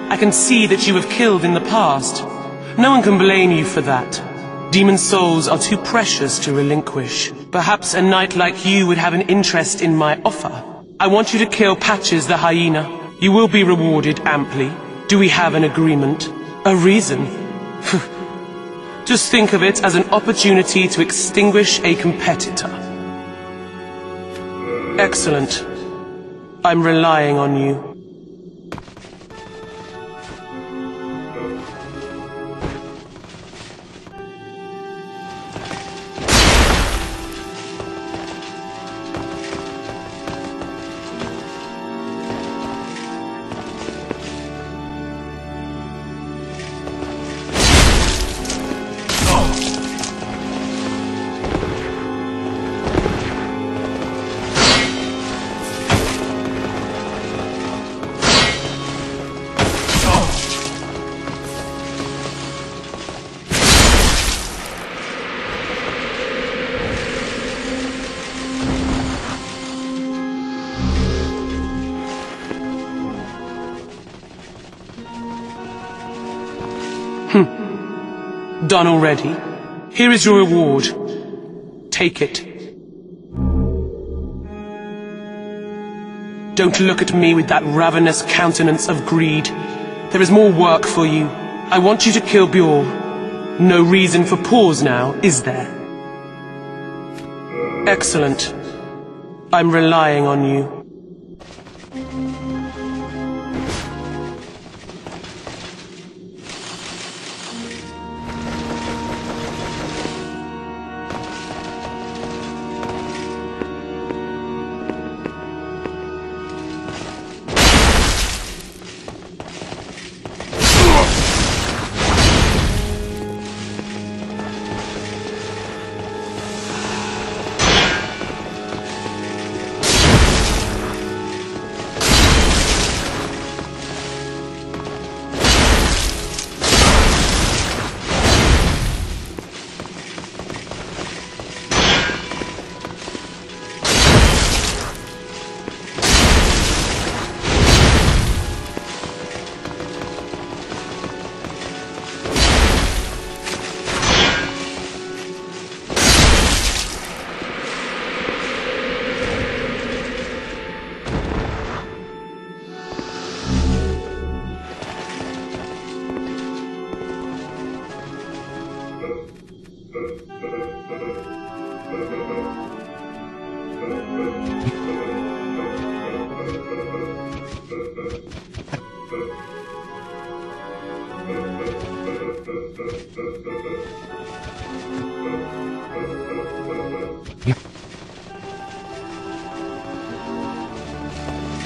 I can see that you have killed in the past. No one can blame you for that. Demon souls are too precious to relinquish. Perhaps a knight like you would have an interest in my offer. I want you to kill Patches the hyena. You will be rewarded amply. Do we have an agreement? A reason? Just think of it as an opportunity to extinguish a competitor. Excellent. I'm relying on you. Done already? Here is your reward. Take it. Don't look at me with that ravenous countenance of greed. There is more work for you. I want you to kill Bjorn. No reason for pause now, is there? Excellent. I'm relying on you.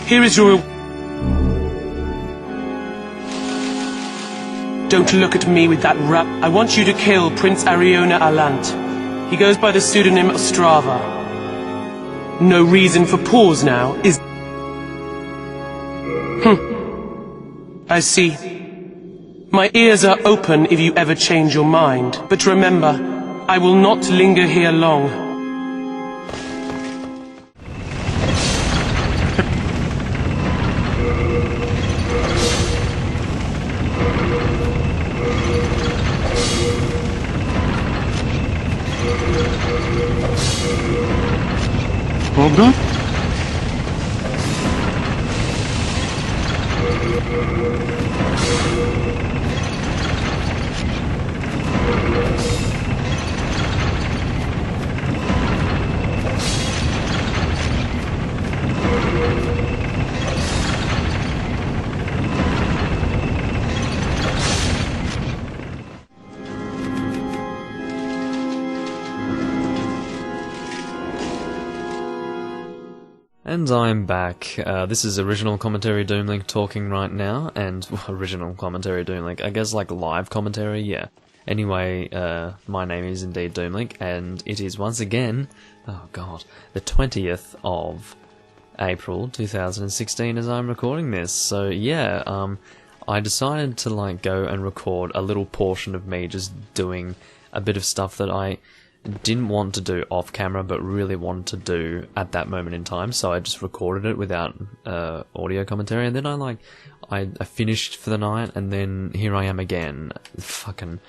Here is your... Don't look at me with that rap. I want you to kill Prince Ariona Alant. He goes by the pseudonym Astraea. No reason for pause now, is... I see. My ears are open if you ever change your mind. But remember, I will not linger here long. All done? And I'm back. This is Original Commentary Doomlink talking right now, and Original Commentary Doomlink, I guess like live commentary, yeah. Anyway, my name is indeed Doomlink, and it is once again, oh god, the 20th of April 2016 as I'm recording this. So yeah, I decided to like go and record a little portion of me just doing a bit of stuff that I didn't want to do off camera, but really wanted to do at that moment in time, so I just recorded it without audio commentary, and then I finished for the night, and then here I am again, fucking,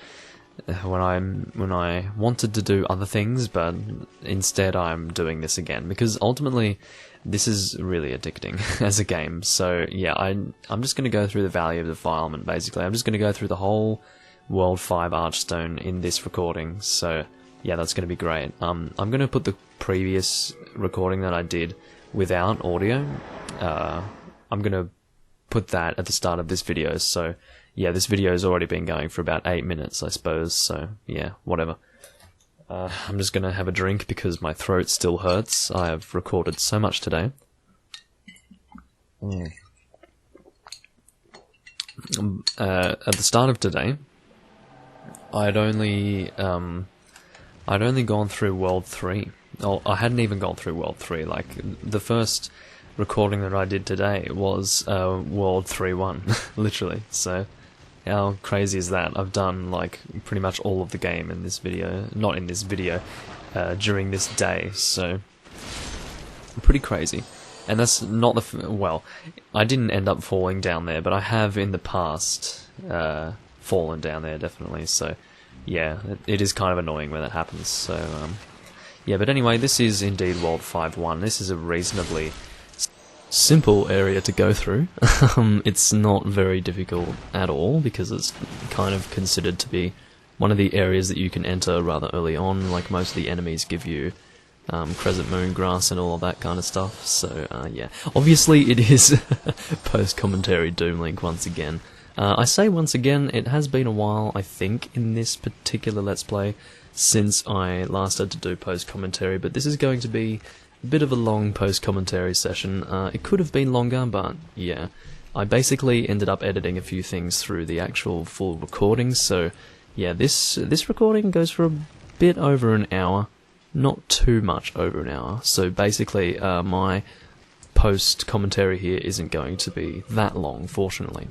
when I wanted to do other things, but instead I'm doing this again, because ultimately this is really addicting as a game. So yeah, I'm just going to go through the Valley of Defilement, basically. I'm just going to go through the whole World 5 Archstone in this recording, so yeah, that's going to be great. I'm going to put the previous recording that I did without audio. I'm going to put that at the start of this video, so yeah, this video has already been going for about 8 minutes, I suppose, so yeah, whatever. I'm just going to have a drink because my throat still hurts. I have recorded so much today. At the start of today, I'd only gone through World 3. Oh, I hadn't even gone through World 3. Like, the first recording that I did today was World 3-1, literally. So, how crazy is that? I've done, like, pretty much all of the game in this video. Not in this video, during this day, so pretty crazy. And that's not the... well, I didn't end up falling down there, but I have in the past fallen down there, definitely, so... yeah, it is kind of annoying when that happens, so, yeah, but anyway, this is indeed World 5-1. This is a reasonably simple area to go through. It's not very difficult at all, because it's kind of considered to be one of the areas that you can enter rather early on. Like, most of the enemies give you crescent moon grass and all of that kind of stuff, so, yeah. Obviously, it is post-commentary Doom Link once again. I say once again, it has been a while, I think, in this particular Let's Play, since I last had to do post-commentary, but this is going to be a bit of a long post-commentary session. It could have been longer, but yeah. I basically ended up editing a few things through the actual full recording, so yeah, this recording goes for a bit over an hour, not too much over an hour, so basically my post-commentary here isn't going to be that long, fortunately.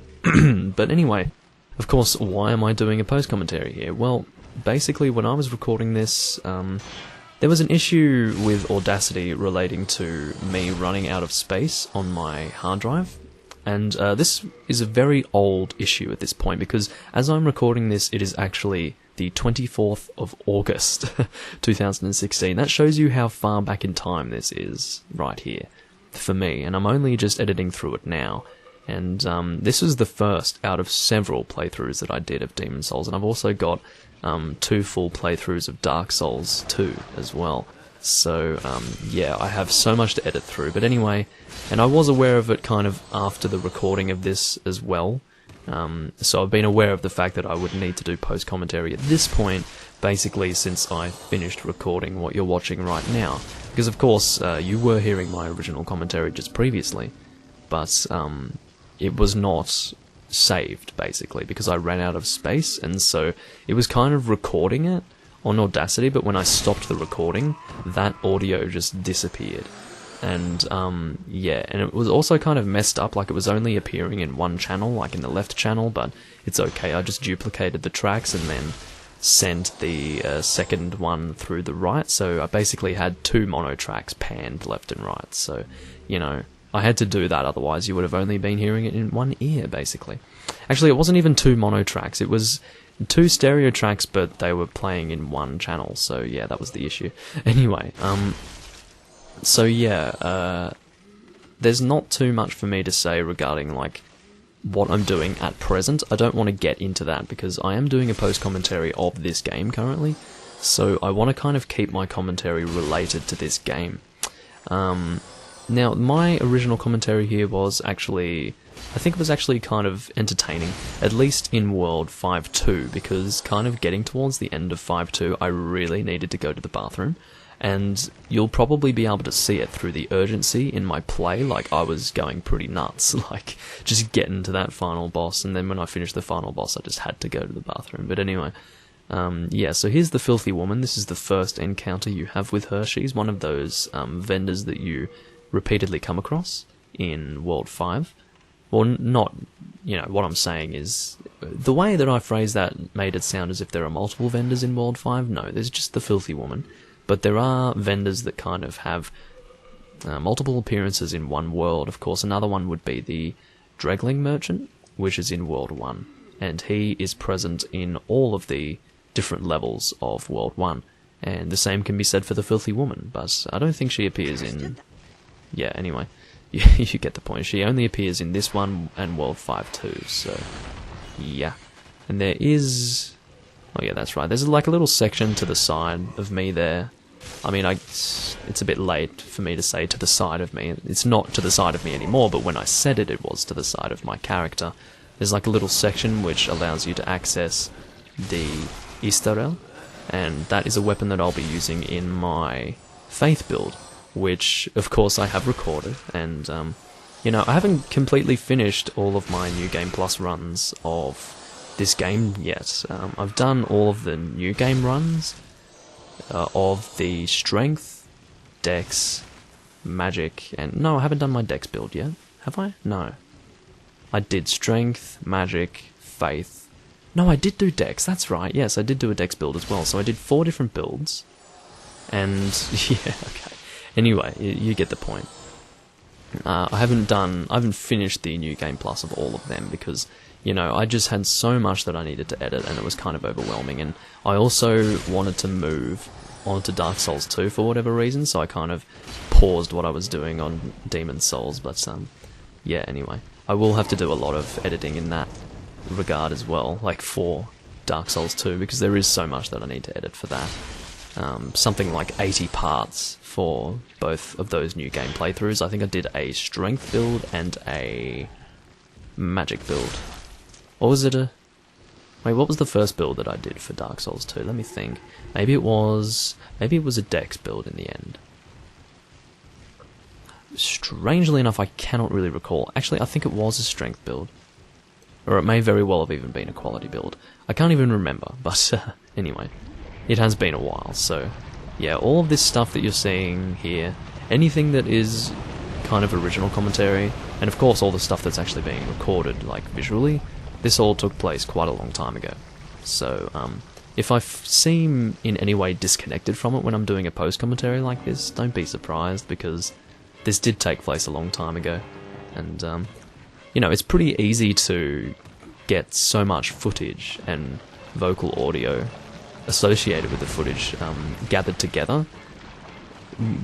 But anyway, of course, why am I doing a post-commentary here? Well, basically, when I was recording this, there was an issue with Audacity relating to me running out of space on my hard drive, and this is a very old issue at this point, because as I'm recording this, it is actually the 24th of August, 2016. That shows you how far back in time this is, right here, for me, and I'm only just editing through it now. And this is the first out of several playthroughs that I did of Demon's Souls, and I've also got 2 full playthroughs of Dark Souls 2 as well. So, yeah, I have so much to edit through. But anyway, and I was aware of it kind of after the recording of this as well. So I've been aware of the fact that I would need to do post-commentary at this point, basically since I finished recording what you're watching right now. Because of course, you were hearing my original commentary just previously, but it was not saved, basically, because I ran out of space, and so it was kind of recording it on Audacity, but when I stopped the recording, that audio just disappeared. And, yeah, and it was also kind of messed up, like it was only appearing in one channel, like in the left channel, but it's okay, I just duplicated the tracks and then sent the second one through the right, so I basically had 2 mono tracks panned left and right, so, you know, I had to do that, otherwise you would have only been hearing it in one ear, basically. Actually, it wasn't even 2 mono tracks, it was 2 stereo tracks, but they were playing in one channel, so yeah, that was the issue. Anyway, so yeah, there's not too much for me to say regarding, like, what I'm doing at present. I don't want to get into that, because I am doing a post-commentary of this game currently, so I want to kind of keep my commentary related to this game. Now, my original commentary here was actually, I think it was actually kind of entertaining, at least in World 5-2, because kind of getting towards the end of 5-2, I really needed to go to the bathroom, and you'll probably be able to see it through the urgency in my play. Like, I was going pretty nuts, like, just getting to that final boss, and then when I finished the final boss, I just had to go to the bathroom. But anyway, yeah, so here's the Filthy Woman. This is the first encounter you have with her. She's one of those vendors that you repeatedly come across in World 5. Well, not, you know, what I'm saying is, the way that I phrased that made it sound as if there are multiple vendors in World 5. No, there's just the Filthy Woman. But there are vendors that kind of have multiple appearances in one world. Of course, another one would be the Dregling Merchant, which is in World 1. And he is present in all of the different levels of World 1. And the same can be said for the Filthy Woman, but I don't think she appears in... Yeah, anyway, you get the point. She only appears in this one and World 5 too, so... Yeah. And there is... Oh yeah, that's right. There's like a little section to the side of me there. I mean, it's a bit late for me to say to the side of me. It's not to the side of me anymore, but when I said it, it was to the side of my character. There's like a little section which allows you to access the STR, and that is a weapon that I'll be using in my Faith build, which, of course, I have recorded, and, you know, I haven't completely finished all of my New Game Plus runs of this game yet. I've done all of the New Game runs of the Strength, Dex, Magic, and... No, I haven't done my Dex build yet. Have I? No. I did Strength, Magic, Faith. No, I did do Dex, that's right. Yes, I did do a Dex build as well. So I did 4 different builds. And, yeah, okay. Anyway, you get the point. I haven't finished the New Game Plus of all of them because, you know, I just had so much that I needed to edit and it was kind of overwhelming. And I also wanted to move onto Dark Souls 2 for whatever reason, so I kind of paused what I was doing on Demon Souls. But, yeah, anyway. I will have to do a lot of editing in that regard as well, like for Dark Souls 2, because there is so much that I need to edit for that. Something like 80 parts for both of those new game playthroughs. I think I did a Strength build and a Magic build. Or was it a... Wait, what was the first build that I did for Dark Souls 2? Let me think. Maybe it was a Dex build in the end. Strangely enough, I cannot really recall. Actually, I think it was a Strength build. Or it may very well have even been a Quality build. I can't even remember, but anyway. It has been a while, so... Yeah, all of this stuff that you're seeing here, anything that is kind of original commentary, and of course all the stuff that's actually being recorded, like visually, this all took place quite a long time ago. So, if I seem in any way disconnected from it when I'm doing a post-commentary like this, don't be surprised, because this did take place a long time ago. And, you know, it's pretty easy to get so much footage and vocal audio associated with the footage gathered together,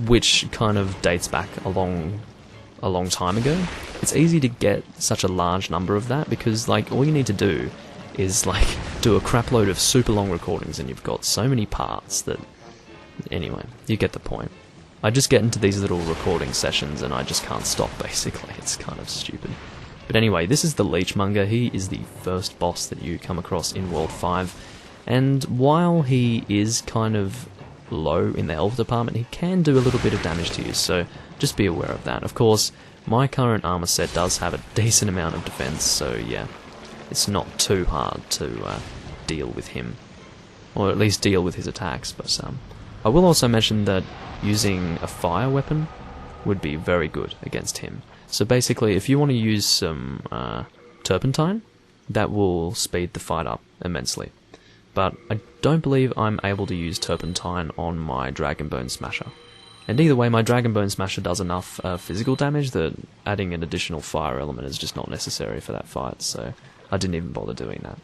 which kind of dates back a long time ago. It's easy to get such a large number of that because, like, all you need to do is, like, do a crapload of super long recordings and you've got so many parts that... Anyway, you get the point. I just get into these little recording sessions and I just can't stop, basically. It's kind of stupid. But anyway, this is the Leechmonger. He is the first boss that you come across in World 5. And while he is kind of low in the health department, he can do a little bit of damage to you, so just be aware of that. Of course, my current armor set does have a decent amount of defense, so yeah, it's not too hard to deal with him. Or at least deal with his attacks, but I will also mention that using a fire weapon would be very good against him. So basically, if you want to use some turpentine, that will speed the fight up immensely. But I don't believe I'm able to use turpentine on my Dragonbone Smasher. And either way, my Dragonbone Smasher does enough physical damage that adding an additional fire element is just not necessary for that fight, so I didn't even bother doing that.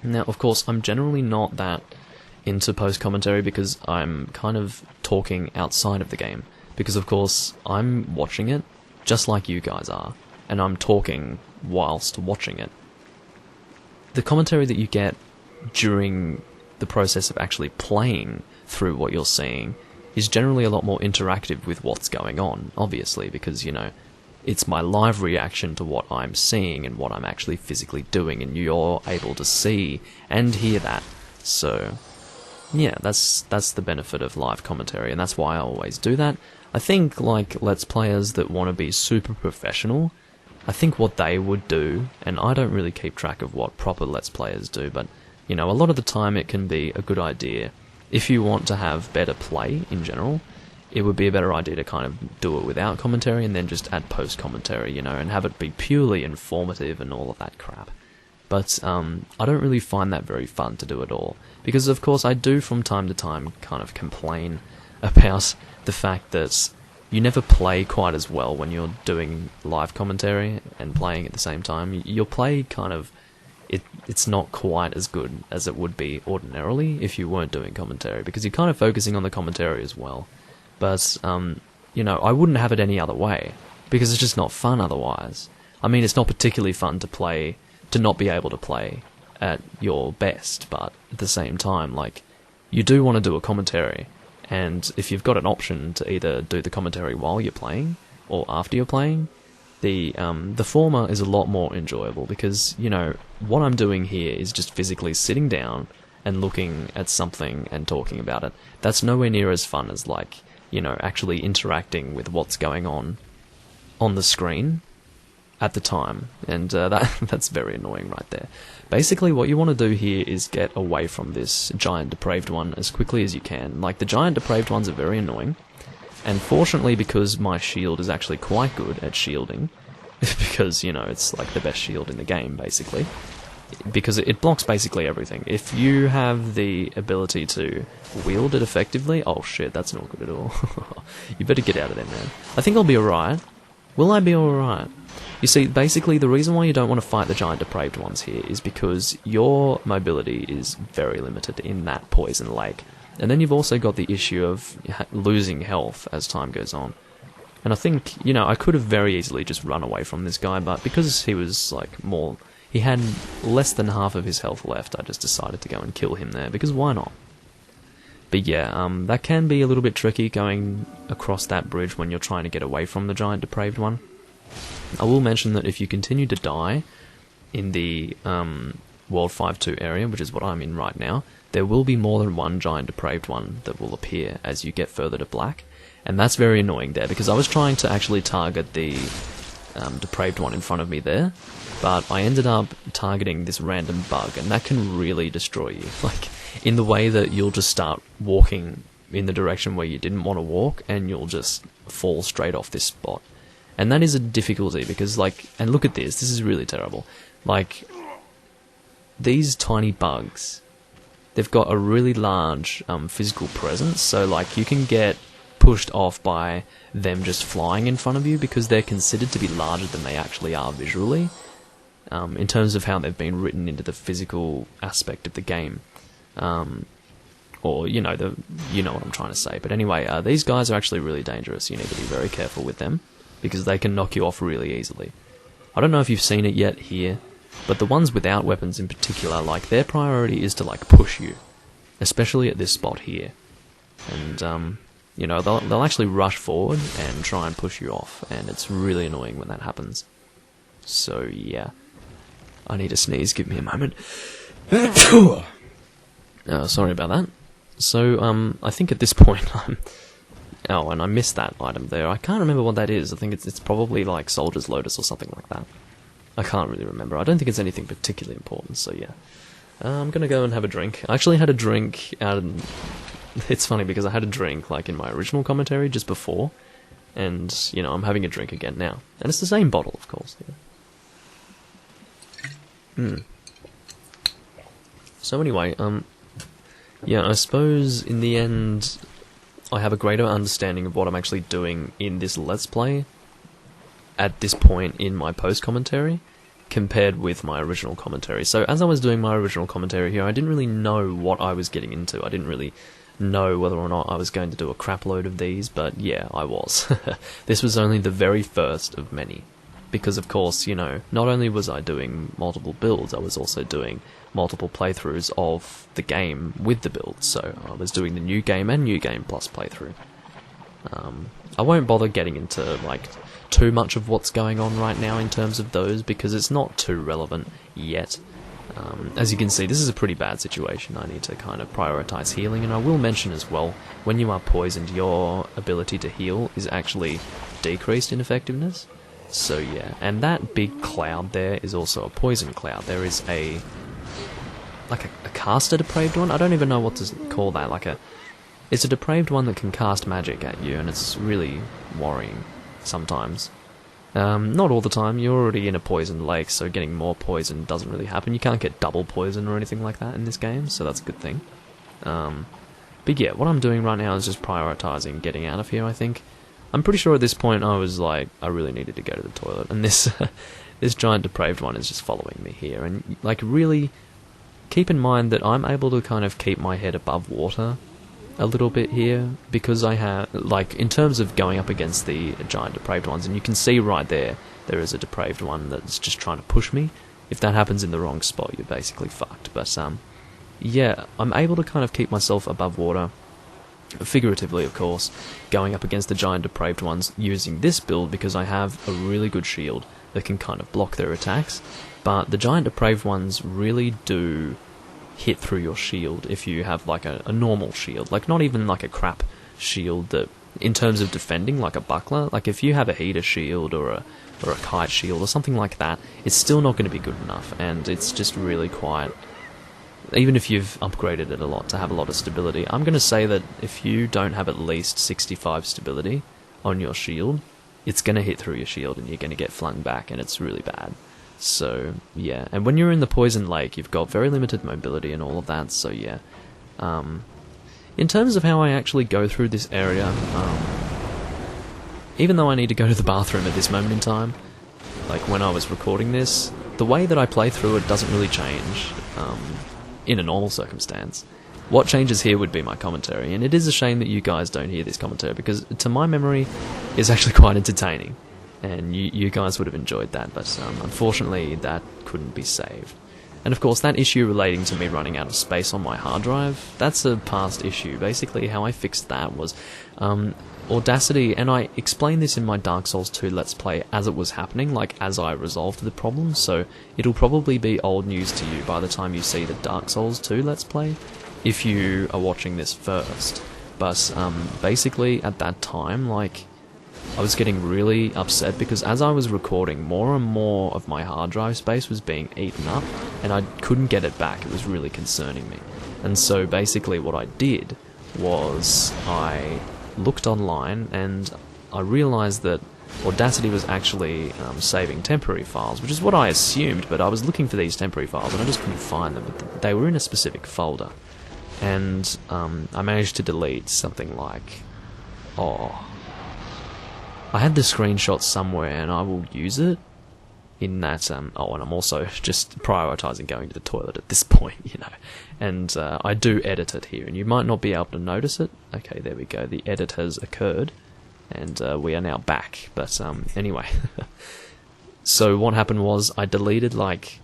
Now, of course, I'm generally not that into post-commentary because I'm kind of talking outside of the game. Because, of course, I'm watching it just like you guys are, and I'm talking whilst watching it. The commentary that you get during the process of actually playing through what you're seeing is generally a lot more interactive with what's going on, obviously, because, you know, it's my live reaction to what I'm seeing and what I'm actually physically doing, and you're able to see and hear that. So, yeah, that's the benefit of live commentary, and that's why I always do that. I think, like, Let's Players that want to be super professional, I think what they would do, and I don't really keep track of what proper Let's Players do, but you know, a lot of the time it can be a good idea, if you want to have better play in general, it would be a better idea to kind of do it without commentary and then just add post-commentary, you know, and have it be purely informative and all of that crap. But I don't really find that very fun to do at all, because of course I do from time to time kind of complain about the fact that you never play quite as well when you're doing live commentary and playing at the same time. You'll play kind of... It's not quite as good as it would be ordinarily if you weren't doing commentary, because you're kind of focusing on the commentary as well. But, you know, I wouldn't have it any other way, because it's just not fun otherwise. I mean, it's not particularly fun to play, to not be able to play at your best, but at the same time, like, you do want to do a commentary, and if you've got an option to either do the commentary while you're playing, or after you're playing, the former is a lot more enjoyable, because, you know, what I'm doing here is just physically sitting down and looking at something and talking about it. That's nowhere near as fun as, like, you know, actually interacting with what's going on the screen at the time, and that's very annoying right there. Basically, what you want to do here is get away from this giant depraved one as quickly as you can. Like, the giant depraved ones are very annoying, and fortunately, because my shield is actually quite good at shielding, because, you know, it's like the best shield in the game, basically, because it blocks basically everything. If you have the ability to wield it effectively... Oh shit, that's not good at all. You better get out of there, man. I think I'll be alright. Will I be alright? You see, basically, the reason why you don't want to fight the giant depraved ones here is because your mobility is very limited in that poison lake. And then you've also got the issue of losing health as time goes on. And I think, you know, I could have very easily just run away from this guy, but because he was, like, more... He had less than half of his health left, I just decided to go and kill him there, because why not? But yeah, that can be a little bit tricky going across that bridge when you're trying to get away from the giant depraved one. I will mention that if you continue to die in the World 5-2 area, which is what I'm in right now, there will be more than one giant depraved one that will appear as you get further to black. And that's very annoying there, because I was trying to actually target the depraved one in front of me there, but I ended up targeting this random bug, and that can really destroy you. Like, in the way that you'll just start walking in the direction where you didn't want to walk, and you'll just fall straight off this spot. And that is a difficulty, because, like, and look at this is really terrible. Like, these tiny bugs, they've got a really large physical presence, so, like, you can get pushed off by them just flying in front of you, because they're considered to be larger than they actually are visually, in terms of how they've been written into the physical aspect of the game. Or, you know what I'm trying to say. But anyway, these guys are actually really dangerous. You need to be very careful with them, because they can knock you off really easily. I don't know if you've seen it yet here, but the ones without weapons in particular, like, their priority is to, like, push you, especially at this spot here. And, you know, they'll actually rush forward and try and push you off, and it's really annoying when that happens. So, yeah. I need to sneeze, give me a moment. Sorry about that. So, I think at this point I'm... Oh, and I missed that item there. I can't remember what that is. I think it's probably like Soldier's Lotus or something like that. I can't really remember. I don't think it's anything particularly important, so yeah. I'm gonna go and have a drink. I actually had a drink out of... It's funny because I had a drink, like, in my original commentary just before, and, you know, I'm having a drink again now. And it's the same bottle, of course. Yeah. So anyway, yeah, I suppose in the end I have a greater understanding of what I'm actually doing in this Let's Play at this point in my post-commentary compared with my original commentary. So as I was doing my original commentary here, I didn't really know what I was getting into. I didn't really know whether or not I was going to do a crap load of these, but yeah, I was. This was only the very first of many. Because, of course, you know, not only was I doing multiple builds, I was also doing multiple playthroughs of the game with the builds. So I was doing the new game and new game plus playthrough. I won't bother getting into, like, too much of what's going on right now in terms of those, because it's not too relevant yet. As you can see, this is a pretty bad situation. I need to kind of prioritize healing, and I will mention as well, when you are poisoned, your ability to heal is actually decreased in effectiveness. So yeah, and that big cloud there is also a poison cloud. There is a caster depraved one? I don't even know what to call that, like a It's a depraved one that can cast magic at you, and it's really worrying sometimes. Not all the time, you're already in a poisoned lake, so getting more poison doesn't really happen. You can't get double poison or anything like that in this game, so that's a good thing. But yeah, what I'm doing right now is just prioritizing getting out of here, I think. I'm pretty sure at this point I was like, I really needed to go to the toilet, and this this giant depraved one is just following me here, and like really keep in mind that I'm able to kind of keep my head above water a little bit here, because I have, like, in terms of going up against the giant depraved ones, and you can see right there is a depraved one that's just trying to push me. If that happens in the wrong spot, you're basically fucked. But yeah, I'm able to kind of keep myself above water, figuratively of course, going up against the giant depraved ones using this build, because I have a really good shield that can kind of block their attacks. But the giant depraved ones really do hit through your shield if you have like a normal shield, like not even like a crap shield that, in terms of defending, like a buckler. Like if you have a heater shield or a kite shield or something like that, it's still not going to be good enough, and it's just really quite, even if you've upgraded it a lot to have a lot of stability, I'm going to say that if you don't have at least 65 stability on your shield, it's going to hit through your shield and you're going to get flung back, and it's really bad. So, yeah, and when you're in the poison lake, you've got very limited mobility and all of that, so yeah. In terms of how I actually go through this area, even though I need to go to the bathroom at this moment in time, like when I was recording this, the way that I play through it doesn't really change in a normal circumstance. What changes here would be my commentary, and it is a shame that you guys don't hear this commentary, because to my memory, it's actually quite entertaining. And you guys would have enjoyed that, but unfortunately that couldn't be saved. And of course that issue relating to me running out of space on my hard drive, that's a past issue. Basically how I fixed that was Audacity, and I explained this in my Dark Souls 2 Let's Play as it was happening, like as I resolved the problem, so it'll probably be old news to you by the time you see the Dark Souls 2 Let's Play, if you are watching this first. But basically at that time, like, I was getting really upset because as I was recording, more and more of my hard drive space was being eaten up, and I couldn't get it back. It was really concerning me. And so basically what I did was I looked online and I realized that Audacity was actually saving temporary files, which is what I assumed, but I was looking for these temporary files and I just couldn't find them. But they were in a specific folder. And I managed to delete something like, I had the screenshot somewhere and I will use it in that, and I'm also just prioritizing going to the toilet at this point, you know, and I do edit it here, and you might not be able to notice it. Okay, there we go, the edit has occurred, and we are now back, but anyway, so what happened was I deleted like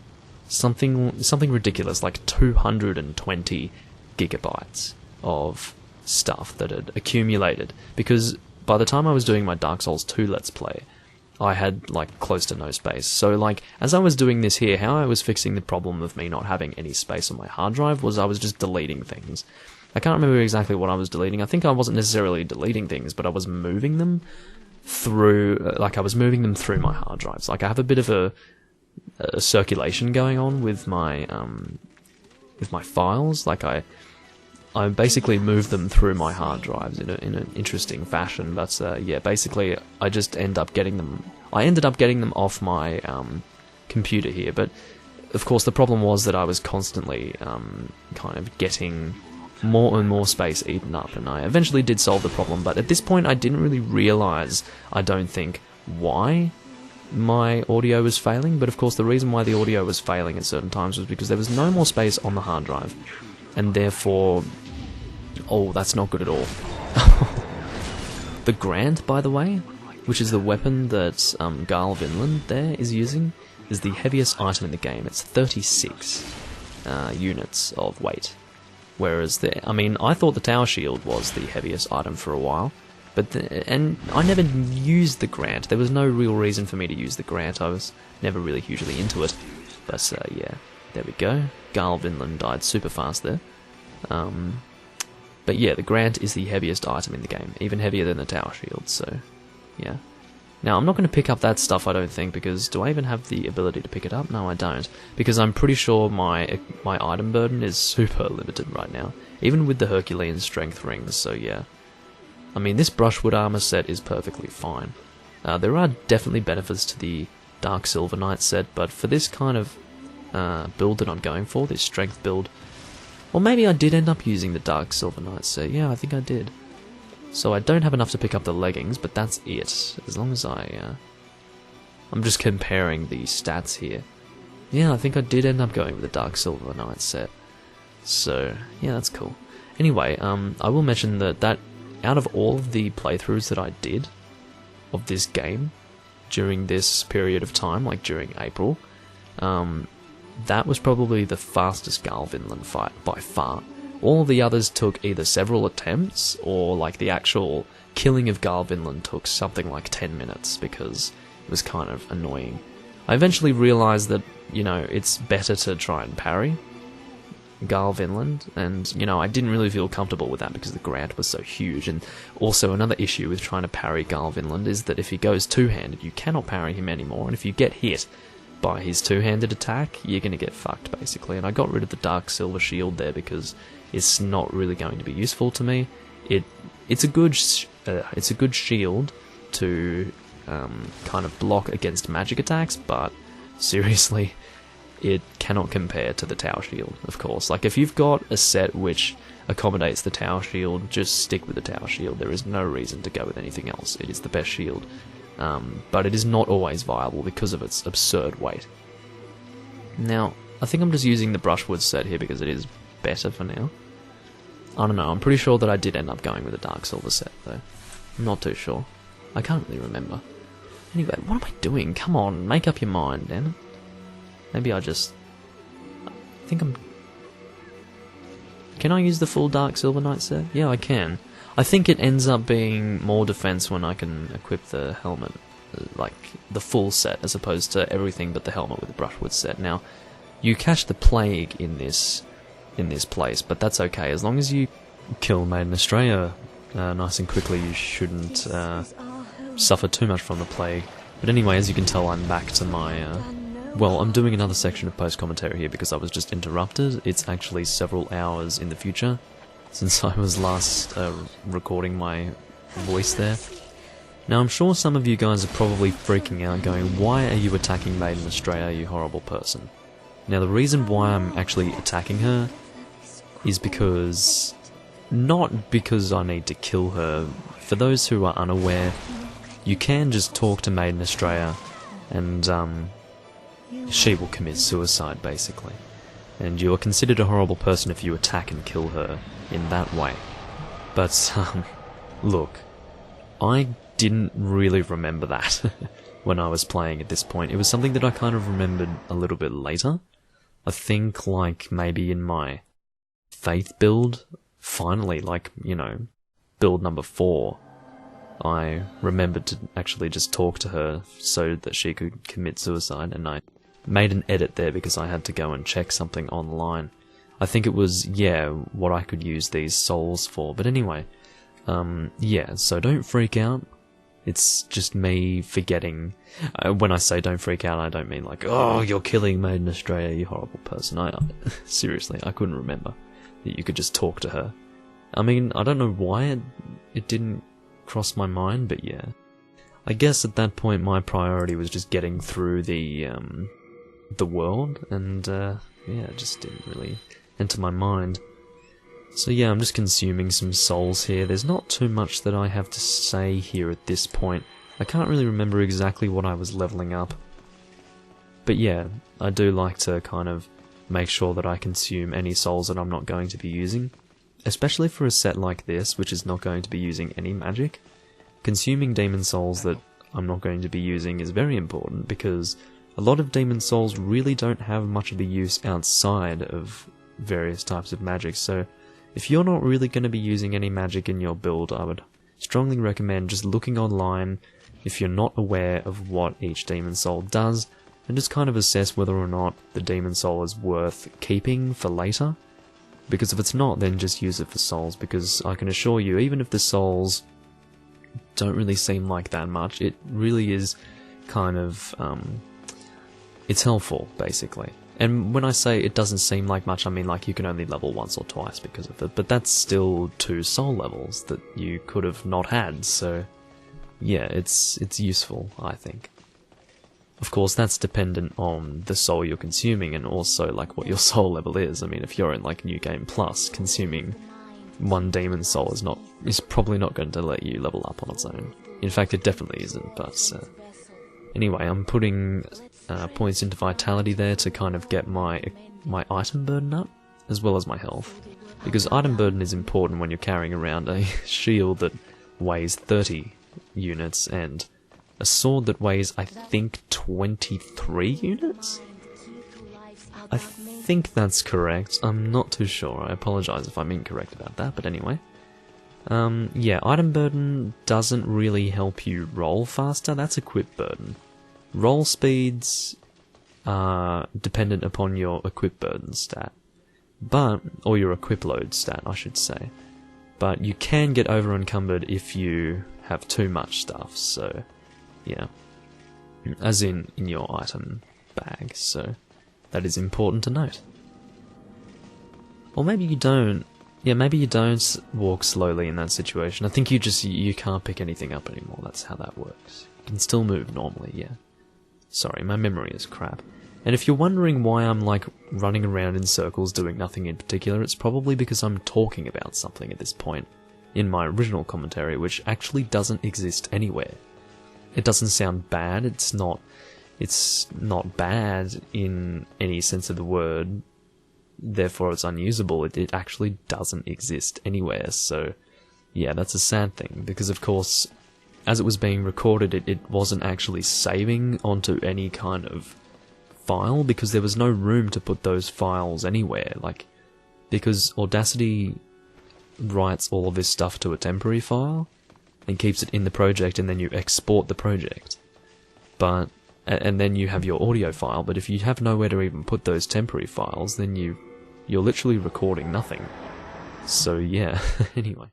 something ridiculous, like 220 gigabytes of stuff that had accumulated, because by the time I was doing my Dark Souls 2 Let's Play, I had, like, close to no space. So, like, as I was doing this here, how I was fixing the problem of me not having any space on my hard drive was I was just deleting things. I can't remember exactly what I was deleting. I think I wasn't necessarily deleting things, but I was moving them through, like, I was moving them through my hard drives. Like, I have a bit of a circulation going on with my files. Like, I basically moved them through my hard drives in an interesting fashion, but yeah, basically I just ended up getting them off my computer here, but of course the problem was that I was constantly kind of getting more and more space eaten up, and I eventually did solve the problem, but at this point I didn't really realise, I don't think, why my audio was failing, but of course the reason why the audio was failing at certain times was because there was no more space on the hard drive, and therefore, that's not good at all. The Grant, by the way, which is the weapon that Garl Vinland there is using, is the heaviest item in the game. It's 36 units of weight. Whereas I thought the Tower Shield was the heaviest item for a while, and I never used the Grant. There was no real reason for me to use the Grant. I was never really hugely into it. But yeah, there we go. Garl Vinland died super fast there. But yeah, the Grant is the heaviest item in the game, even heavier than the Tower Shield, so yeah. Now, I'm not going to pick up that stuff, I don't think, because do I even have the ability to pick it up? No, I don't. Because I'm pretty sure my item burden is super limited right now, even with the Herculean strength rings, so yeah. I mean, this brushwood armor set is perfectly fine. There are definitely benefits to the Dark Silver Knight set, but for this kind of build that I'm going for, this strength build, or maybe I did end up using the Dark Silver Knight set. Yeah, I think I did. So I don't have enough to pick up the leggings, but that's it. As long as I'm just comparing the stats here. Yeah, I think I did end up going with the Dark Silver Knight set. So, yeah, that's cool. Anyway, I will mention that out of all of the playthroughs that I did of this game during this period of time, like during April, that was probably the fastest Garl Vinland fight by far. All the others took either several attempts, or like the actual killing of Garl Vinland took something like 10 minutes, because it was kind of annoying. I eventually realised that, you know, it's better to try and parry Garl Vinland, and, you know, I didn't really feel comfortable with that because the grant was so huge. And also another issue with trying to parry Garl Vinland is that if he goes two-handed, you cannot parry him anymore, and if you get hit by his two-handed attack, you're gonna get fucked, basically. And I got rid of the Dark Silver Shield there because it's not really going to be useful to me. It's a good shield to kind of block against magic attacks, but seriously, it cannot compare to the Tower Shield, of course. Like, if you've got a set which accommodates the Tower Shield, just stick with the Tower Shield. There is no reason to go with anything else. It is the best shield. But it is not always viable because of its absurd weight. Now, I think I'm just using the Brushwood set here because it is better for now. I don't know, I'm pretty sure that I did end up going with the Dark Silver set, though. I'm not too sure. I can't really remember. Anyway, what am I doing? Come on, make up your mind, damn it. Maybe I think I'm... Can I use the full Dark Silver Knight set? Yeah, I can. I think it ends up being more defense when I can equip the helmet, like the full set, as opposed to everything but the helmet with the Brushwood set. Now, you catch the plague in this place, but that's okay. As long as you kill Maiden Astraea nice and quickly, you shouldn't suffer too much from the plague. But anyway, as you can tell, I'm back to my... well, I'm doing another section of post-commentary here because I was just interrupted. It's actually several hours in the future since I was last recording my voice there. Now, I'm sure some of you guys are probably freaking out going, why are you attacking Maiden Astraea, you horrible person? Now, the reason why I'm actually attacking her is because... not because I need to kill her. For those who are unaware, you can just talk to Maiden Astraea and she will commit suicide, basically. And you are considered a horrible person if you attack and kill her in that way. But, look, I didn't really remember that when I was playing at this point. It was something that I kind of remembered a little bit later. I think, like, maybe in my Faith build, finally, like, you know, build number 4, I remembered to actually just talk to her so that she could commit suicide, and I made an edit there because I had to go and check something online. I think it was, yeah, what I could use these souls for. But anyway, yeah, so don't freak out. It's just me forgetting. When I say don't freak out, I don't mean like, oh, you're killing Maiden Astraea, you horrible person. Seriously, I couldn't remember that you could just talk to her. I mean, I don't know why it didn't cross my mind, but yeah. I guess at that point my priority was just getting through the world, and yeah, it just didn't really enter my mind. So yeah, I'm just consuming some souls here. There's not too much that I have to say here at this point. I can't really remember exactly what I was leveling up. But yeah, I do like to kind of make sure that I consume any souls that I'm not going to be using. Especially for a set like this, which is not going to be using any magic. Consuming demon souls that I'm not going to be using is very important, because a lot of demon souls really don't have much of a use outside of various types of magic, so if you're not really going to be using any magic in your build, I would strongly recommend just looking online if you're not aware of what each demon soul does, and just kind of assess whether or not the demon soul is worth keeping for later. Because if it's not, then just use it for souls, because I can assure you, even if the souls don't really seem like that much. It really is kind of, it's helpful, basically. And when I say it doesn't seem like much, I mean like you can only level once or twice because of it, but that's still 2 soul levels that you could have not had, so yeah, it's useful, I think. Of course, that's dependent on the soul you're consuming and also like what your soul level is. I mean, if you're in like New Game Plus, consuming 1 demon soul is probably not going to let you level up on its own. In fact, it definitely isn't, but anyway, I'm putting points into vitality there to kind of get my item burden up, as well as my health. Because item burden is important when you're carrying around a shield that weighs 30 units and a sword that weighs, I think, 23 units? I think that's correct. I'm not too sure. I apologize if I'm incorrect about that, but anyway. Yeah, item burden doesn't really help you roll faster. That's equip burden. Roll speeds are dependent upon your equip burden stat. Or your equip load stat, I should say. But you can get over encumbered if you have too much stuff, so yeah. As in your item bag, so that is important to note. Or maybe you don't. Yeah, maybe you don't walk slowly in that situation. I think you can't pick anything up anymore. That's how that works. You can still move normally, yeah. Sorry, my memory is crap. And if you're wondering why I'm like running around in circles doing nothing in particular, it's probably because I'm talking about something at this point in my original commentary, which actually doesn't exist anywhere. It doesn't sound bad, it's not bad in any sense of the word, therefore it's unusable. It actually doesn't exist anywhere, so yeah, that's a sad thing, because of course, as it was being recorded, it wasn't actually saving onto any kind of file, because there was no room to put those files anywhere, like, because Audacity writes all of this stuff to a temporary file, and keeps it in the project, and then you export the project. And then you have your audio file, but if you have nowhere to even put those temporary files, then you're literally recording nothing. So yeah, anyway.